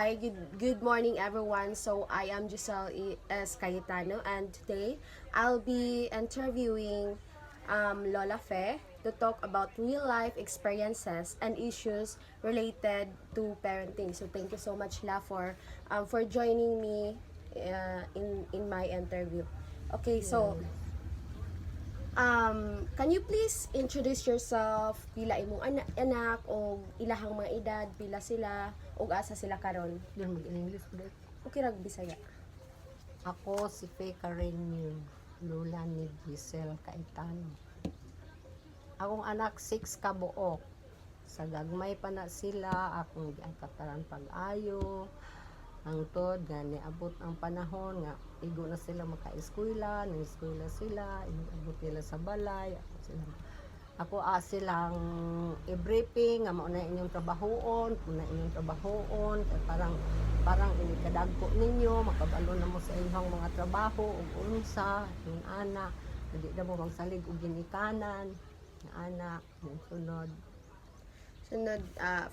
Hi, good morning everyone. So I am Giselle S. Cayetano and today I'll be interviewing Lola Fe to talk about real life experiences and issues related to parenting. So thank you so much La for joining me in my interview. Okay, so can you please introduce yourself, pila imong anak o ilahang mga edad, pila sila ug asa sila karon? Doon mag-English ulit. Okay ra Bisaya. Ako si Faye Karen yung lula ni Giselle Cayetano. Akong anak 6 kabuok. Sa gagmay pa na sila, akong giangkataran pag-ayo. Ang tod nga niabot ang panahon nga igo na sila maka-eskwela, nang-eskwela sila, inabot nila sa balay. Ako silang i-briefing nga mao na inyong trabahoon, kay parang inikadagko ninyo, makabalo na mo sa inyong mga trabaho ug unsa, yung anak, hindi na mo magsalig og ginikanan, yung anak, yung sunod. Sunod,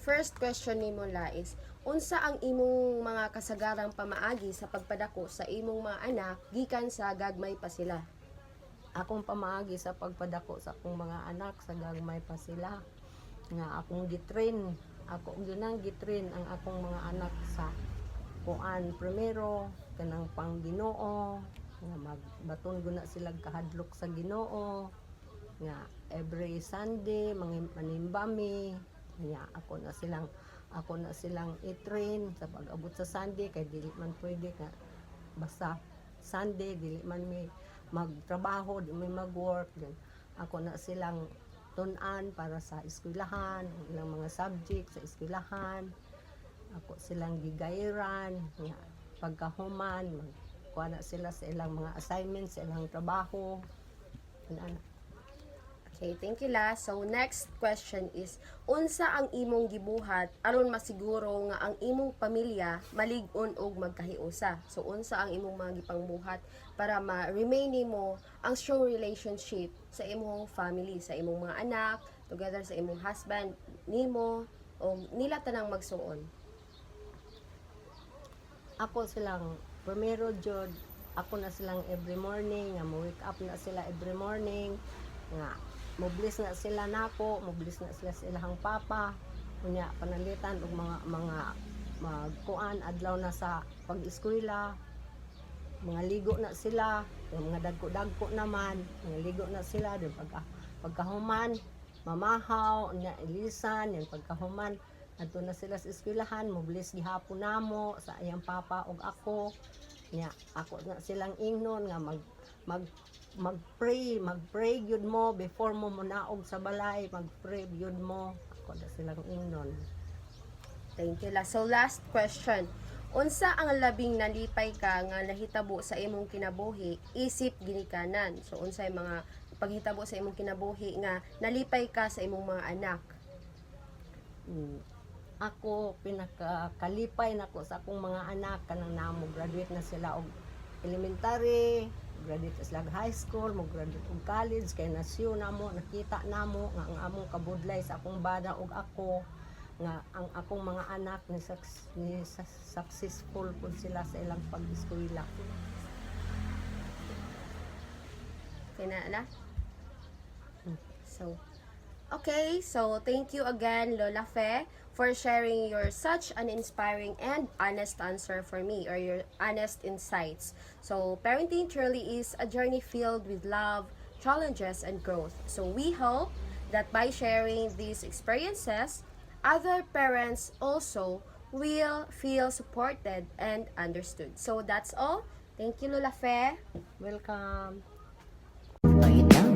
first question nimo la is unsa ang imong mga kasagarang pamaagi sa pagpadako sa imong mga anak gikan sa gagmay pa sila? Akong pamaagi sa pagpadako sa akong mga anak sa gagmay pa sila nga akong gitrain, ako ginang gitrain ang akong mga anak sa kuan primero kanang pang Ginoo nga magbaton guna sila kahadlok sa Ginoo nga every Sunday manimbami nga ako na silang i-train sa pag-abot sa Sunday kay dili man pwede nga basta Sunday dili man may magtrabaho, di may mag-work din. Ako na silang tunan para sa eskwelahan, ilang mga subject sa eskwelahan. Ako silang gigayran, nga pagkahuman, kuha na sila sa ilang mga assignments, sa ilang trabaho. Okay, thank you la. So next question is unsa ang imong gibuhat aron masiguro nga ang imong pamilya malig-on og magkahiusa? So unsa ang imong mga gipangbuhat para ma-remain nimo ang strong relationship sa imong family, sa imong mga anak, together sa imong husband, nimo o nila tanang magsuon? Ako silang, primero jud, ako na silang every morning, nga mo-wake up na sila every morning, nga moblis na sila nako, moblis na sila sa ilahang papa, kunya panalitan og mga magkuan adlaw na sa pag-eskwela, mga ligo na sila, yung mga dagko-dagko naman, mga ligo na sila, din pagkahuman, mamahaw, nya ilisan, yung pagkahuman, adto na sila sa eskwelahan, moblis gihapon namo sa iyang papa ug ako, nya ako na silang ingnon nga mag-pray gyud mo before mo munaog sa balay, mag-pray gyud mo, ako na silang ingnon. Thank you la. So last question. Unsa ang labing nalipay ka nga nahitabo sa imong kinabuhi isip ginikanan? So unsa ang mga paghitabo sa imong kinabuhi nga nalipay ka sa imong mga anak? Ako pinakakalipay nako sa akong mga anak kanang namo graduate na sila og elementary, graduate na sila high school, mo graduate og college kay nasyo namo nakita namo nga ang among kabudlay sa akong bana ug ako nga ang akong mga anak ni successful pud sila sa ilang pag-eskwela. Kinala? So, okay. So, thank you again, Lola Fe, for sharing your such an inspiring and honest answer for me, or your honest insights. So, parenting truly is a journey filled with love, challenges, and growth. So, we hope that by sharing these experiences, other parents also will feel supported and understood. So, that's all. Thank you, Lola Fe. Welcome. Wait lang.